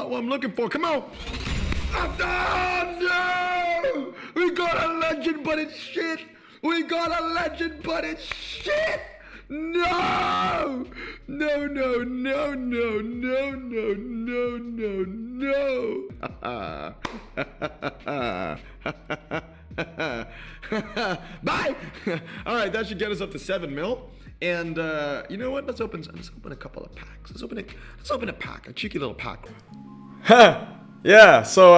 not what I'm looking for. Come on. Oh, no! We got a legend, but it's shit. We got a legend, but it's shit. No! No, no, no, no, no, no, no, no, no. Bye! Alright, that should get us up to 7 mil. And you know what? Let's open a couple of packs. Let's open a pack, a cheeky little pack. Yeah, so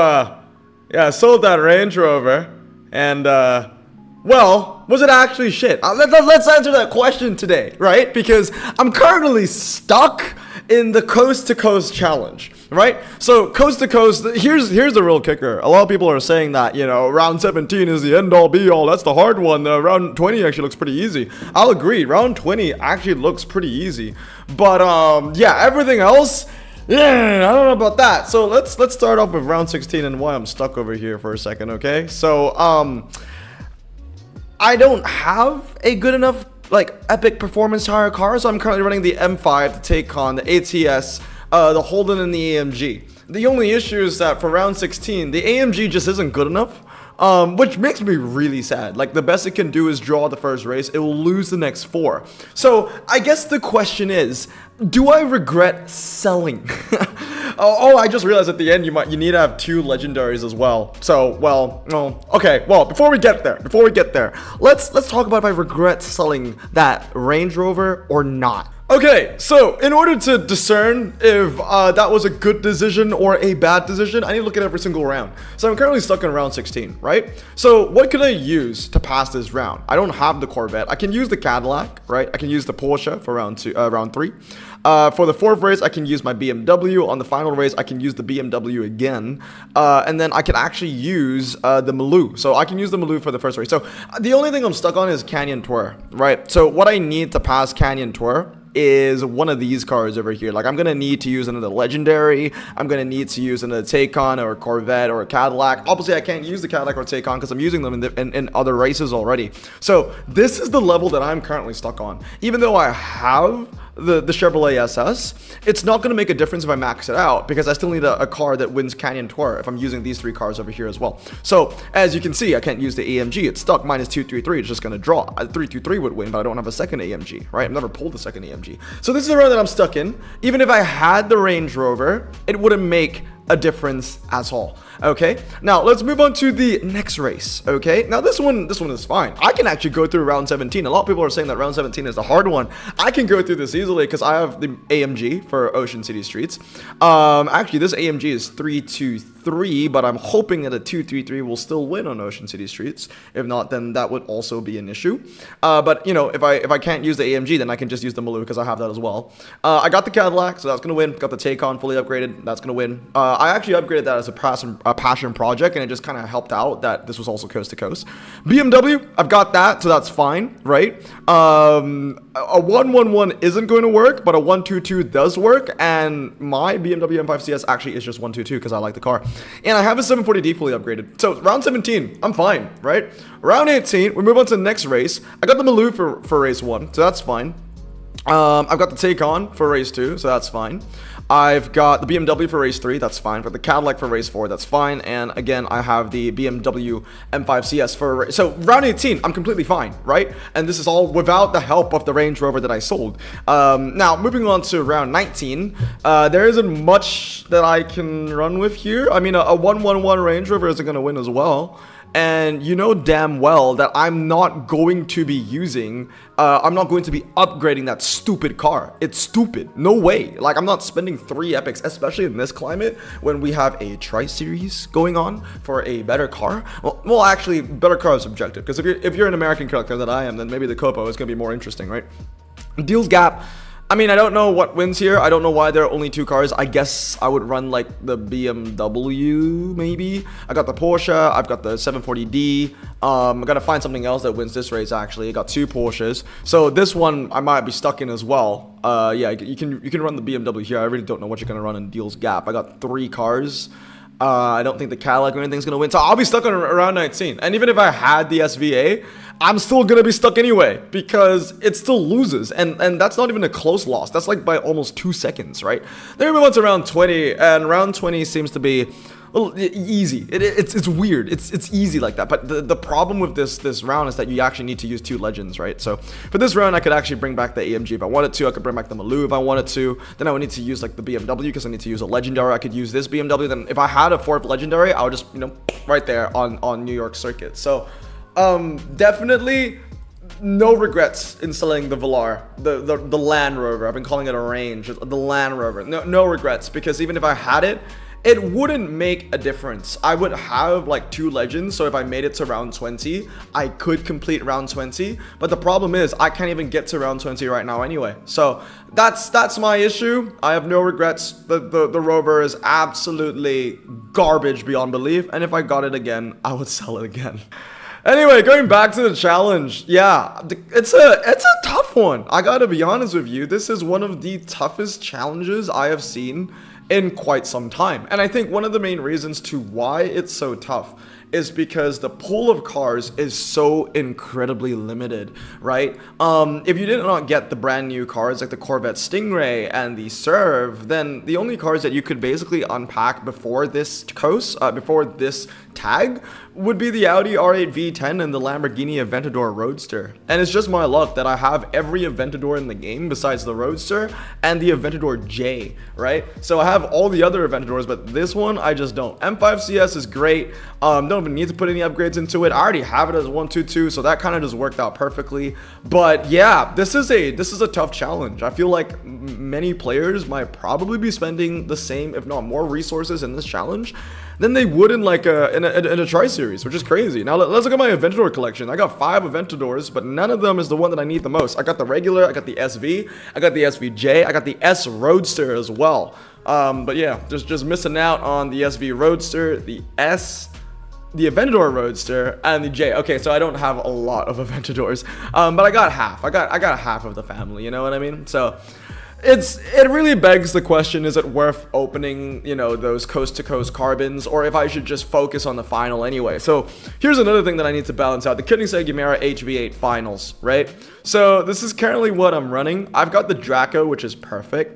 yeah, I sold that Range Rover, and well, was it actually shit? Let's answer that question today, right? Because I'm currently stuck in the coast to coast challenge, right? So coast to coast, here's the real kicker. A lot of people are saying that, you know, round 17 is the end all be all. That's the hard one. Round 20 actually looks pretty easy. I'll agree. Round 20 actually looks pretty easy. But yeah, everything else, yeah, I don't know about that. So let's start off with round 16 and why I'm stuck over here for a second, okay? So I don't have a good enough like epic performance tire car, so I'm currently running the M5 to take on the ATS, the Holden, and the AMG. The only issue is that for round 16, the AMG just isn't good enough, which makes me really sad. Like, the best it can do is draw the first race. It will lose the next 4. So I guess the question is, do I regret selling? Oh, I just realized at the end you need to have 2 legendaries as well. So, well, no. Okay, well, before we get there, let's talk about if I regret selling that Range Rover or not. Okay, so in order to discern if that was a good decision or a bad decision, I need to look at every single round. So I'm currently stuck in round 16, right? So what can I use to pass this round? I don't have the Corvette. I can use the Cadillac, right? I can use the Porsche for round 3. For the 4th race, I can use my BMW. On the final race, I can use the BMW again. And then I can actually use the Maloo. So I can use the Maloo for the first race. So the only thing I'm stuck on is Canyon Tour, right? So what I need to pass Canyon Tour is one of these cars over here. Like, I'm gonna need to use another legendary. I'm gonna need to use another Taycan or a Corvette or a Cadillac. Obviously, I can't use the Cadillac or Taycan because I'm using them in other races already. So this is the level that I'm currently stuck on. Even though I have the Chevrolet SS, it's not going to make a difference if I max it out because I still need a car that wins Canyon Tour if I'm using these 3 cars over here as well. So as you can see, I can't use the AMG. It's stuck -233. It's just going to draw. A 323 would win, but I don't have a second AMG, right? I've never pulled a second AMG. So this is the round that I'm stuck in. Even if I had the Range Rover, it wouldn't make a difference at all. Okay, now let's move on to the next race. Okay, now this one is fine. I can actually go through round 17. A lot of people are saying that round 17 is the hard one. I can go through this easily because I have the AMG for Ocean City Streets. Actually, this AMG is 323, but I'm hoping that a 233 will still win on Ocean City Streets. If not, then that would also be an issue. But you know, if I can't use the AMG, then I can just use the Maloo because I have that as well. I got the Cadillac, so that's gonna win. Got the Taycan fully upgraded. That's gonna win. I actually upgraded that as a passion project, and it just kind of helped out that this was also coast to coast. BMW, I've got that, so that's fine, right? A 111 isn't going to work, but a 122 does work, and my BMW M5 CS actually is just 122 because I like the car. And I have a 740D fully upgraded. So round 17, I'm fine, right? Round 18, we move on to the next race. I got the Maloo for race 1, so that's fine. I've got the Taycan for race 2, so that's fine. I've got the BMW for race 3, that's fine. I've got the Cadillac for race 4, that's fine. And again, I have the BMW M5 CS for so round 18, I'm completely fine, right? And this is all without the help of the Range Rover that I sold. Now, moving on to round 19, there isn't much that I can run with here. I mean, a 111 Range Rover isn't going to win as well. And you know damn well that I'm not going to be I'm not going to be upgrading that stupid car. It's stupid. No way. Like, I'm not spending 3 epics, especially in this climate when we have a Tri-Series going on for a better car. Well, actually, better car is subjective because if you're an American character that I am, then maybe the Copo is going to be more interesting, right? Deals Gap. I mean, I don't know what wins here. I don't know why there are only 2 cars. I guess I would run like the BMW, maybe. I got the Porsche. I've got the 740D. I gotta find something else that wins this race. Actually, I got 2 Porsches. So this one I might be stuck in as well. Yeah, you can run the BMW here. I really don't know what you're gonna run in Deals Gap. I got 3 cars. I don't think the Cadillac or anything's going to win. So I'll be stuck on around 19. And even if I had the SVA, I'm still going to be stuck anyway because it still loses. And that's not even a close loss. That's like by almost 2 seconds, right? Then we went to round 20, and round 20 seems to be well, easy. It's weird. It's easy like that. But the problem with this round is that you actually need to use 2 legends, right? So for this round, I could actually bring back the AMG if I wanted to. I could bring back the Maloo if I wanted to. Then I would need to use like the BMW because I need to use a legendary. I could use this BMW. Then if I had a 4th legendary, I would just, you know, right there on New York circuit. So definitely no regrets in selling the Velar, the Land Rover. I've been calling it a Range, the Land Rover. No regrets, because even if I had it, it wouldn't make a difference. I would have like 2 legends, so if I made it to round 20, I could complete round 20. But the problem is I can't even get to round 20 right now anyway. So that's my issue. I have no regrets. The Rover is absolutely garbage beyond belief, and if I got it again, I would sell it again. Anyway, going back to the challenge, yeah, it's a tough one. I gotta be honest with you. This is one of the toughest challenges I have seen in quite some time. And I think one of the main reasons to why it's so tough is because the pool of cars is so incredibly limited, right? If you did not get the brand new cars like the Corvette Stingray and the Serve, then the only cars that you could basically unpack before this before this tag would be the Audi R8 V10 and the Lamborghini Aventador Roadster. And it's just my luck that I have every Aventador in the game besides the Roadster and the Aventador J, right? So I have all the other Aventadors, but this one I just don't. M5 CS is great. Don't even need to put any upgrades into it. I already have it as 122, so that kind of just worked out perfectly. But yeah, this is a tough challenge. I feel like many players might probably be spending the same, if not more, resources in this challenge than they would in like in a tri-series, which is crazy. Now let's look at my Aventador collection. I got 5 Aventadors, but none of them is the one that I need the most. I got the regular, I got the SV, I got the SVJ, I got the S Roadster as well. But yeah, just missing out on the SV Roadster, the S, the Aventador Roadster, and the J. Okay, so I don't have a lot of Aventadors, but I got half. I got half of the family. You know what I mean? So it really begs the question: is it worth opening, you know, those coast-to-coast carbons, or if I should just focus on the final anyway? So here's another thing that I need to balance out: the Koenigsegg Gemera HV8 finals, right? So this is currently what I'm running. I've got the Draco, which is perfect.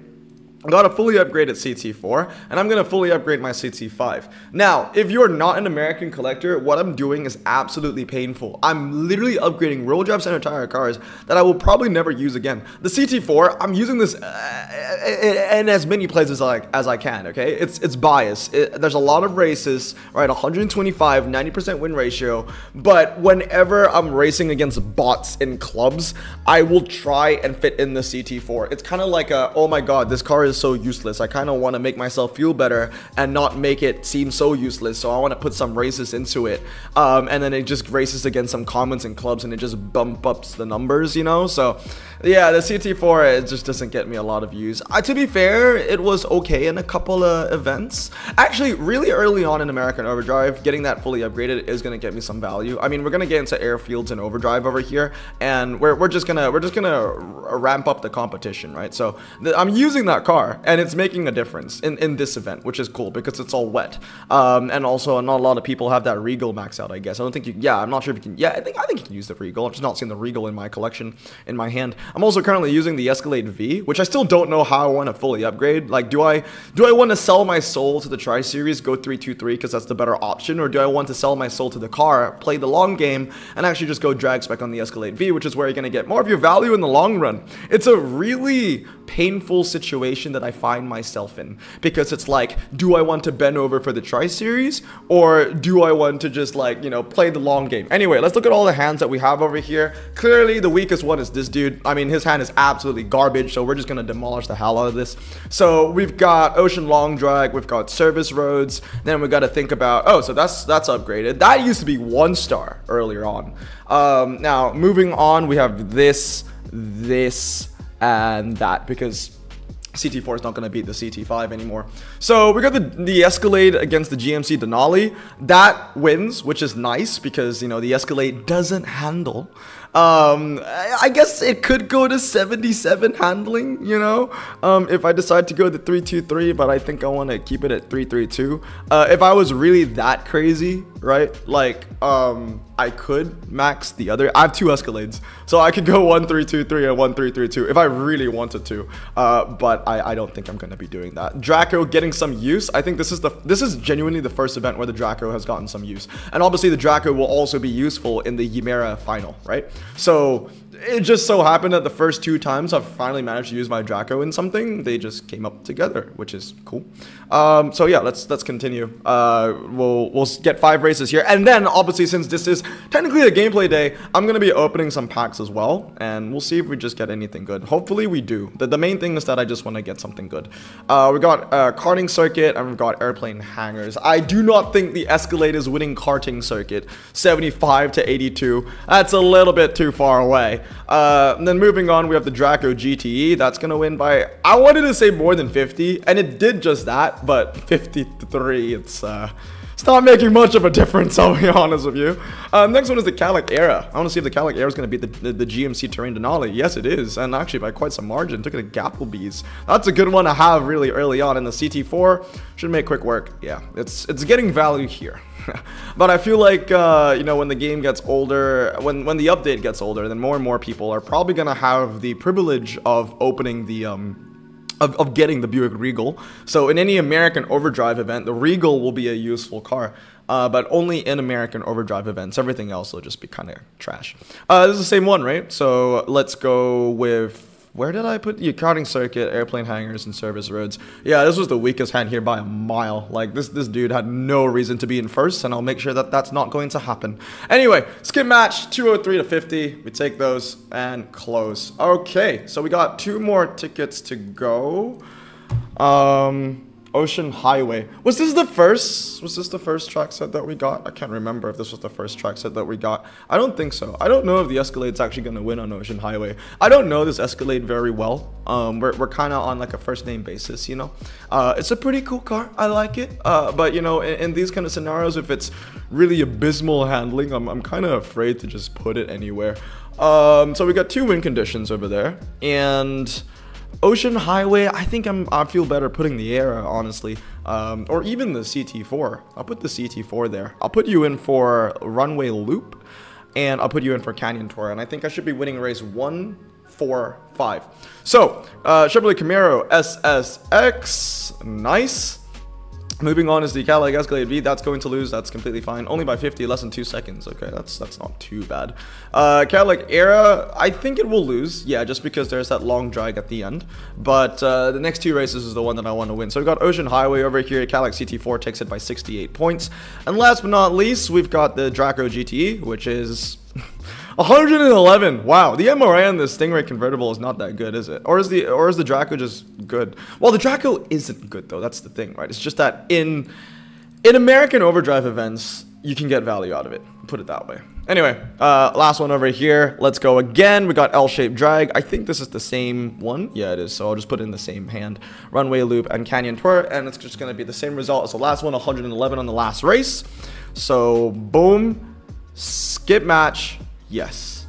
I got a fully upgraded CT4, and I'm going to fully upgrade my CT5. Now, if you're not an American collector, what I'm doing is absolutely painful. I'm literally upgrading roll drive center tire cars that I will probably never use again. The CT4, I'm using this in as many places as I can, okay? It's biased. There's a lot of races, right? 125, 90% win ratio, but whenever I'm racing against bots in clubs, I will try and fit in the CT4. It's kind of like a, oh my god, this car is so useless. I kind of want to make myself feel better and not make it seem so useless, so I want to put some races into it, and then it just races against some commons and clubs and it just bump ups the numbers, you know? So yeah, the CT4, it just doesn't get me a lot of views. To be fair, it was okay in a couple of events. Actually, really early on in American Overdrive, getting that fully upgraded is going to get me some value. I mean, we're going to get into airfields and overdrive over here, and we're just gonna ramp up the competition, right? So I'm using that car, and it's making a difference in this event, which is cool because it's all wet, and also not a lot of people have that Regal max out, I guess. I don't think you, yeah, I'm not sure if you can, yeah, I think you can use the Regal. I've just not seen the Regal in my collection in my hand. I'm also currently using the Escalade V, which I still don't know how I want to fully upgrade. Like, do I want to sell my soul to the Tri-Series, go 323 because that's the better option, or do I want to sell my soul to the car, play the long game, and actually just go drag spec on the Escalade V, which is where you're going to get more of your value in the long run? It's a really painful situation that I find myself in, because it's like, do I want to bend over for the Tri-Series, or do I want to just, like, you know, play the long game? Anyway, let's look at all the hands that we have over here. Clearly the weakest one is this dude. I mean, his hand is absolutely garbage, so we're just gonna demolish the hell out of this. So we've got Ocean Long Drag, we've got Service Roads, then we got to think about, oh, so that's upgraded. That used to be 1 star earlier on. Now moving on, we have this and that, because CT4 is not going to beat the CT5 anymore. So we got the Escalade against the GMC Denali. That wins, which is nice because, you know, the Escalade doesn't handle. I guess it could go to 77 handling, you know, if I decide to go to 323, but I think I want to keep it at 332. If I was really that crazy, right, like, I could max the other. I have two Escalades, so I could go 1323 and 1332 if I really wanted to, but I don't think I'm going to be doing that. Draco getting some use. I think this is genuinely the first event where the Draco has gotten some use, and obviously the Draco will also be useful in the Yimera final, right? So it just so happened that the first two times I've finally managed to use my Draco in something, they just came up together, which is cool. So yeah, let's continue. We'll get 5 races here, and then obviously since this is technically a gameplay day, I'm gonna be opening some packs as well, and we'll see if we just get anything good. Hopefully we do. The main thing is that I just want to get something good. We got karting circuit, and we've got airplane hangars. I do not think the Escalade is winning karting circuit. 75 to 82. That's a little bit too far away. And then moving on, we have the Draco GTE. That's gonna win by, I wanted to say more than 50, and it did just that, but 53. It's not making much of a difference, I'll be honest with you. Next one is the Calic Era. I want to see if the Calic Era is going to beat the GMC Terrain Denali. Yes, it is, and actually by quite some margin. Took it to Gapplebees. That's a good one to have really early on. In the CT4 should make quick work. Yeah, it's getting value here. But I feel like, you know, when the game gets older, when the update gets older, then more and more people are probably going to have the privilege of opening the, of getting the Buick Regal. So in any American Overdrive event, the Regal will be a useful car. But only in American Overdrive events. Everything else will just be kind of trash. This is the same one, right? So let's go with... Where did I put the karting circuit, airplane hangars, and service roads? Yeah, this was the weakest hand here by a mile. Like, this dude had no reason to be in first, and I'll make sure that that's not going to happen. Anyway, skip match, 203 to 50. We take those and close. Okay, so we got 2 more tickets to go. Ocean Highway. Was this the first track set that we got? I can't remember if this was the first track set that we got. I don't think so. I don't know if the Escalade's actually going to win on Ocean Highway. I don't know this Escalade very well. We're kind of on like a first name basis, you know. It's a pretty cool car. I like it. But you know, in these kind of scenarios, if it's really abysmal handling, I'm kind of afraid to just put it anywhere. So we got 2 win conditions over there, and Ocean Highway, I think I feel better putting the Era, honestly, or even the CT4. I'll put the CT4 there. I'll put you in for Runway Loop, and I'll put you in for Canyon Tour, and I think I should be winning race 1, 4, 5. So, Chevrolet Camaro SSX, nice. Moving on is the Cadillac Escalade V. That's going to lose. That's completely fine. Only by 50, less than 2 seconds. Okay, that's not too bad. Cadillac Era, I think it will lose. Yeah, just because there's that long drag at the end. But the next 2 races is the one that I want to win. So we've got Ocean Highway over here. Cadillac CT4 takes it by 68 points. And last but not least, we've got the Draco GTE, which is 111. Wow, the MRA on this Stingray convertible is not that good, is it? Or is the Draco just good? Well, the Draco isn't good though. That's the thing, right? It's just that in American Overdrive events, you can get value out of it. Put it that way. Anyway, last one over here. Let's go again. We got L-shaped drag. I think this is the same one. Yeah, it is. So I'll just put it in the same hand. Runway Loop and Canyon Tour, and it's just gonna be the same result as the last one. 111 on the last race. So boom, skip match. Yes.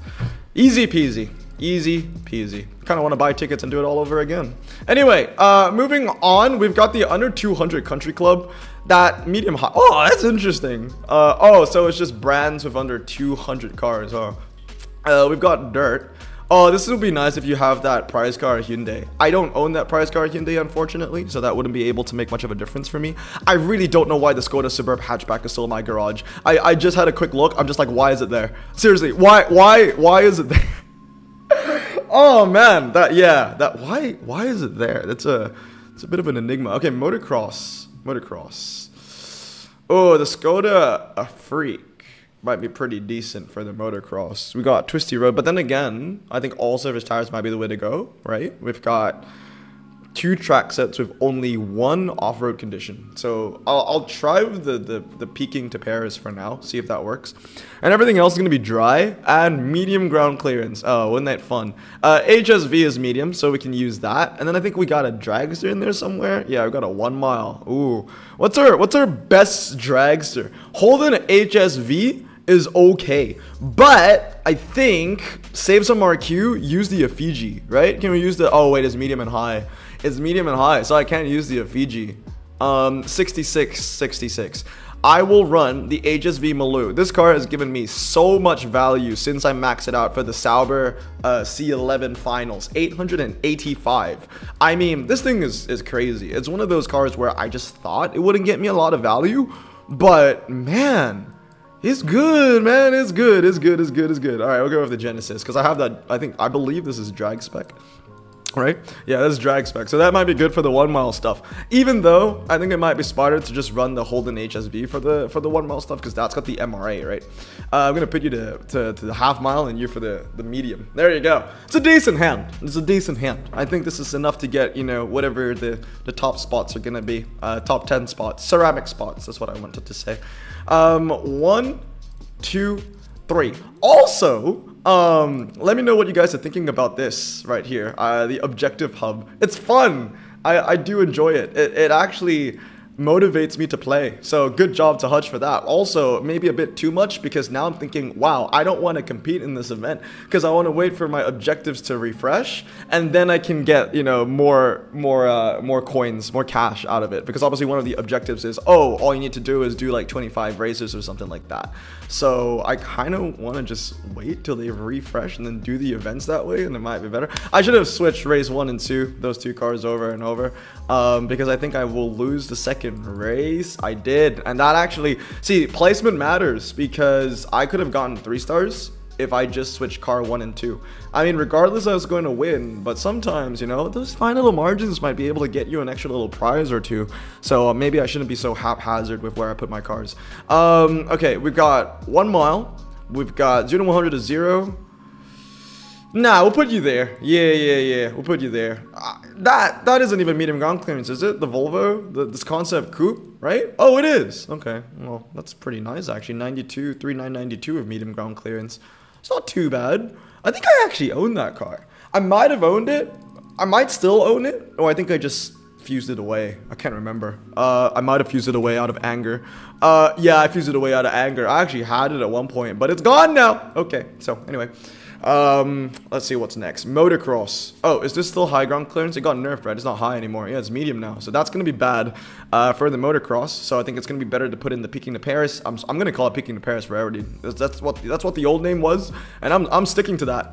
Easy peasy. Easy peasy. Kind of want to buy tickets and do it all over again. Anyway, moving on, we've got the under 200 country club. That medium high. Oh, that's interesting. Oh, so it's just brands with under 200 cars, huh? We've got dirt. Oh, this would be nice if you have that prize car Hyundai. I don't own that prize car Hyundai, unfortunately, so that wouldn't be able to make much of a difference for me. I really don't know why the Skoda Superb hatchback is still in my garage. I just had a quick look. I'm just like, why is it there? Seriously, why is it there? Oh man, why is it there? It's a bit of an enigma. Okay, motocross. Oh, the Skoda, a freak. Might be pretty decent for the motocross. We got Twisty Road, but then again, I think all surface tires might be the way to go, right? We've got 2 track sets with only 1 off-road condition. So I'll try with the peaking to Paris for now, see if that works. And everything else is going to be dry and medium ground clearance. Oh, wasn't that fun? HSV is medium, so we can use that. And then I think we got a dragster in there somewhere. Yeah, we got a 1 mile. Ooh, what's our best dragster? Holden HSV is okay, but I think save some RQ, use the Effigy, right? Can we use the, oh wait, it's medium and high. It's medium and high, so I can't use the Effigy. 66. I will run the HSV Maloo. This car has given me so much value since I maxed it out for the Sauber C11 finals. 885. I mean, this thing is crazy. It's one of those cars where I just thought it wouldn't get me a lot of value, but man, it's good, man. It's good. All right, we'll go with the Genesis because I have that. I believe this is drag spec. Right? Yeah, that's drag spec. So that might be good for the 1 mile stuff. Even though I think it might be smarter to just run the Holden HSV for the 1 mile stuff because that's got the MRA, right? I'm gonna put you to the half mile and you for the medium. There you go. It's a decent hand. I think this is enough to get, you know, whatever the top spots are gonna be. Top 10 spots, ceramic spots. That's what I wanted to say. 1, 2, 3. Also, let me know what you guys are thinking about this right here, the objective hub. It's fun. I do enjoy it. It actually motivates me to play. So good job to Hutch for that. Also, maybe a bit too much because now I'm thinking, wow, I don't want to compete in this event because I want to wait for my objectives to refresh and then I can get, you know, more coins, more cash out of it. Because obviously one of the objectives is, oh, all you need to do is do like 25 races or something like that. So I kind of want to just wait till they refresh and then do the events that way and it might be better. I should have switched race 1 and 2, those 2 cars over and over because I think I will lose the second race. I did, and that actually, see, placement matters because I could have gotten 3 stars if I just switched car 1 and 2. I mean, regardless, I was going to win, but sometimes, you know, those fine little margins might be able to get you an extra little prize or 2. So maybe I shouldn't be so haphazard with where I put my cars. Okay, we've got 1 mile. We've got 0 to 100 to 0. Nah, we'll put you there. Yeah. We'll put you there. That isn't even medium ground clearance, is it? The Volvo, this concept coupe, right? Oh, it is. Okay, well, that's pretty nice actually. 3992 of medium ground clearance. It's not too bad. I think I actually own that car. I might have owned it. I might still own it, or I think I just fused it away. I can't remember. I might have fused it away out of anger. Yeah, I fused it away out of anger. I actually had it at one point, but it's gone now. Okay, so anyway. Let's see what's next. Motocross. Oh, is this still high ground clearance? It got nerfed, right? It's not high anymore. Yeah, it's medium now. So that's going to be bad for the motocross. So I think it's going to be better to put in the peaking to Paris. I'm going to call it peaking to Paris forever, dude. That's what the old name was, and I'm sticking to that.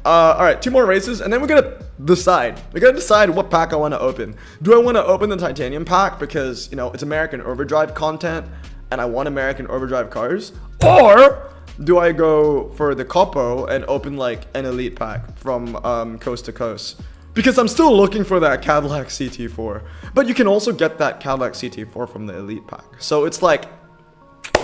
All right, 2 more races, and then we're going to decide. We're going to decide what pack I want to open. Do I want to open the titanium pack because, you know, it's American Overdrive content, and I want American Overdrive cars? Or do I go for the Copo and open like an elite pack from coast to coast? Because I'm still looking for that Cadillac CT4. But you can also get that Cadillac CT4 from the elite pack. So it's like,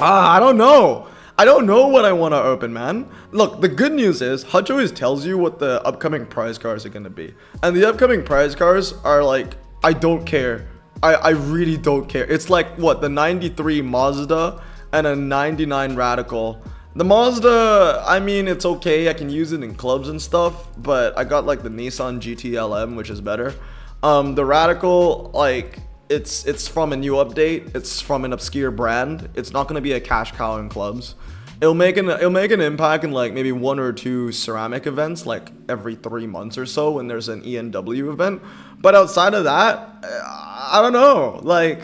I don't know. I don't know what I want to open, man. Look, the good news is Hutch always tells you what the upcoming prize cars are going to be. And the upcoming prize cars are like, I don't care. I really don't care. It's like, what, the 93 Mazda and a 99 Radical. The Mazda, I mean, it's okay. I can use it in clubs and stuff, but I got like the Nissan GT LM, which is better. The Radical, like, it's from a new update. It's from an obscure brand. It's not going to be a cash cow in clubs. It'll make an impact in like maybe 1 or 2 ceramic events, like every 3 months or so when there's an ENW event. But outside of that, I don't know. Like,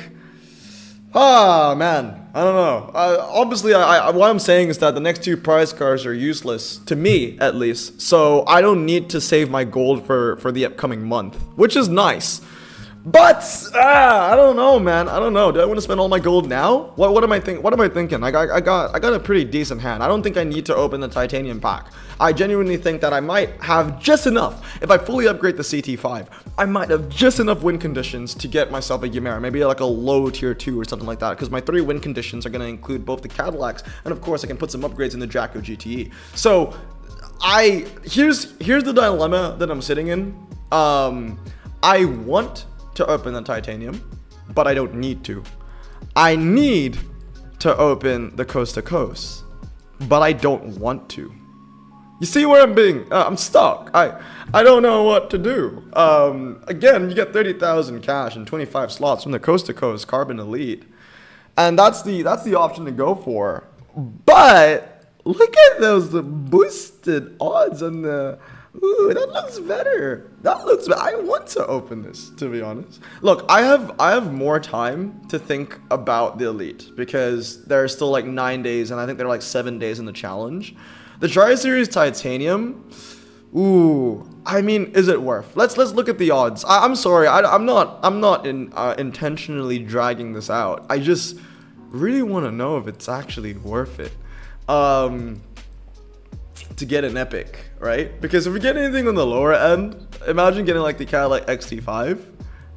man, I don't know. Obviously, what I'm saying is that the next 2 prize cars are useless, to me at least. So I don't need to save my gold for the upcoming month, which is nice. But I don't know, man. I don't know. Do I want to spend all my gold now? What am I thinking? I got a pretty decent hand. I don't think I need to open the titanium pack. I genuinely think that I might have just enough. If I fully upgrade the CT5, I might have just enough win conditions to get myself a Yamera, maybe like a low tier 2 or something like that, because my 3 win conditions are going to include both the Cadillacs, and of course I can put some upgrades in the Jacko GTE. So here's the dilemma that I'm sitting in. I want to open the titanium, but I don't need to. I need to open the coast to coast, but I don't want to. You see where I'm being? I'm stuck. I don't know what to do. Again, you get 30,000 cash and 25 slots from the coast to coast Carbon Elite, and that's the option to go for. But look at those boosted odds on the. Ooh, that looks better. That looks better. I want to open this, to be honest. Look, I have more time to think about the Elite because there's still like 9 days, and I think there are like 7 days in the challenge. The Tri-Series Titanium. Ooh, I mean, is it worth? Let's look at the odds. I'm sorry, I'm not intentionally dragging this out. I just really want to know if it's actually worth it. To get an epic, right? Because if we get anything on the lower end, imagine getting like the Cadillac XT5.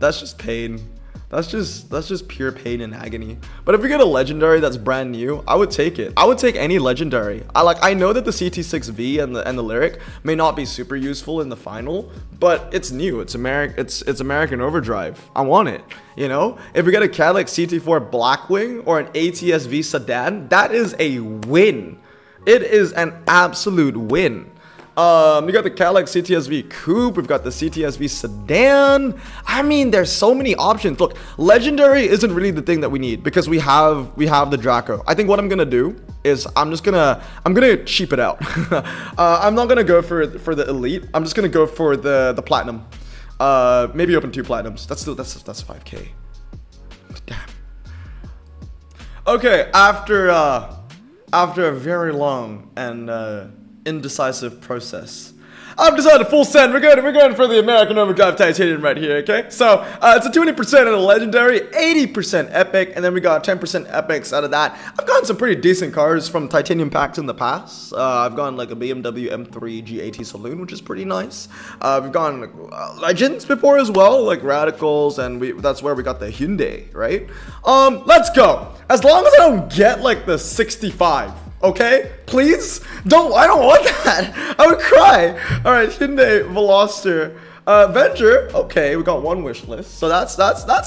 That's just pain. That's just pure pain and agony. But if we get a legendary that's brand new, I would take it. I would take any legendary. I know that the CT6V and the Lyric may not be super useful in the final, but it's new. It's American Overdrive. I want it. You know, if we get a Cadillac CT4 Blackwing or an ATS-V sedan, that is a win. It is an absolute win. We got the Cadillac CTS-V Coupe. We've got the CTS-V Sedan. I mean, there's so many options. Look, legendary isn't really the thing that we need because we have the Draco. I think what I'm gonna do is I'm gonna cheap it out. I'm not gonna go for the Elite. I'm just gonna go for the Platinum. Maybe open 2 Platinums. That's 5K. Damn. Okay, after a very long and indecisive process, I've decided to full send. We're going for the American Overdrive Titanium right here, okay? So, it's a 20% of the Legendary, 80% Epic, and then we got 10% Epics out of that. I've gotten some pretty decent cars from Titanium packs in the past. I've gotten like a BMW M3 GAT Saloon, which is pretty nice. We've gotten Legends before as well, like Radicals, and that's where we got the Hyundai, right? Let's go. As long as I don't get like the 65. Okay, please I don't want that. I would cry. All right, Hyundai Veloster, Venture. Okay, we got 1 wish list, so that's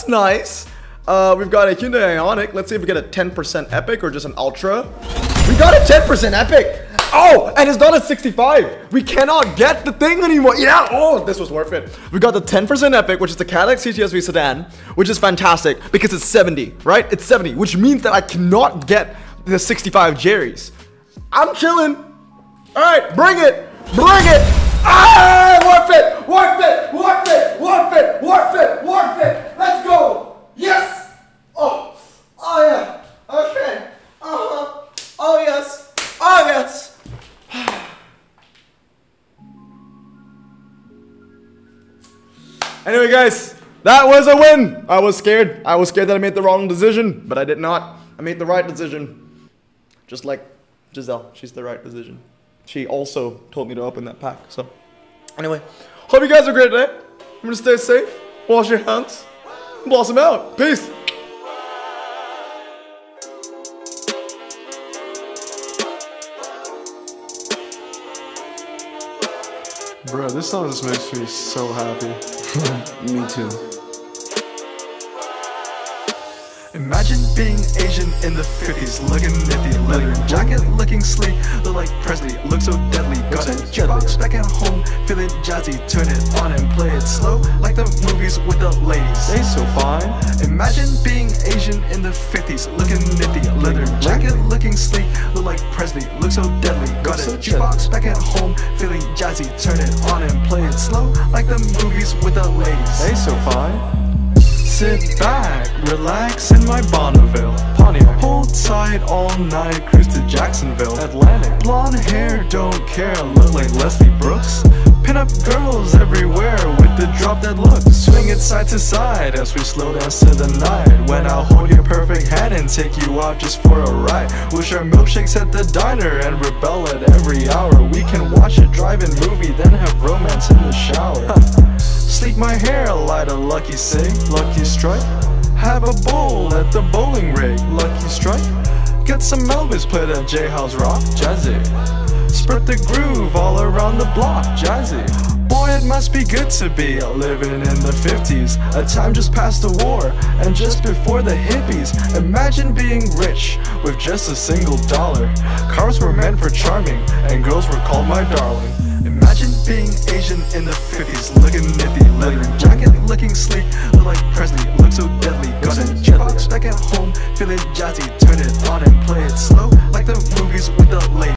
nice. We've got a Hyundai Ioniq. Let's see if we get a 10% Epic or just an Ultra. We got a 10% Epic. Oh, and it's not a 65. We cannot get the thing anymore. Yeah. Oh, this was worth it. We got the 10% Epic, which is the Cadillac CTS-V Sedan, which is fantastic because it's 70, right? It's 70, which means that I cannot get the 65 Jerry's. I'm chilling. All right, bring it. Bring it. Ah, worth it. Worth it. Worth it. Worth it. Worth it. Worth it. Let's go. Yes. Oh. Oh yeah. Okay. Uh-huh. Oh yes. Oh yes. Anyway, guys, that was a win. I was scared. I was scared that I made the wrong decision, but I did not. I made the right decision. Just like Giselle, she's the right decision. She also told me to open that pack. So, anyway, hope you guys have a great day. I'm gonna stay safe, wash your hands, blossom out. Peace. Bro, this song just makes me so happy. Me too. Imagine being Asian in the 50s, looking nifty, leather jacket, looking sleek, look like Presley, look so deadly, got a jukebox back at home, feeling jazzy, turn it on and play it slow, like the movies with the ladies. They so fine. Imagine being Asian in the 50s, looking nifty, leather jacket, looking sleek, look like Presley, look so deadly, got a jukebox back at home, feeling jazzy, turn it on and play it slow, like the movies with the ladies. They so fine. Sit back, relax in my Bonneville Pontiac. Hold tight all night, cruise to Jacksonville Atlantic. Blonde hair, don't care, look like Leslie Brooks. Pin up girls everywhere with the drop dead look. Swing it side to side as we slow dance to the night. When I'll hold your perfect hand and take you out just for a ride. We'll share milkshakes at the diner and rebel at every hour. We can watch a drive-in movie, then have romance in the shower. Sleek my hair, light a lucky cig, lucky strike. Have a bowl at the bowling rig, lucky strike. Get some Elvis, play the J-House rock, jazzy. Spread the groove all around the block, jazzy. Boy, Boy, it must be good to be living in the 50s, a time just past the war and just before the hippies. Imagine being rich with just a single dollar. Cars were meant for charming and girls were called my darling. Imagine being Asian in the 50s, looking nifty, leather jacket, looking sleek, look like Presley, look so deadly. Got a jet box back at home, feeling jazzy, turn it on and play it slow like the movies with the lady.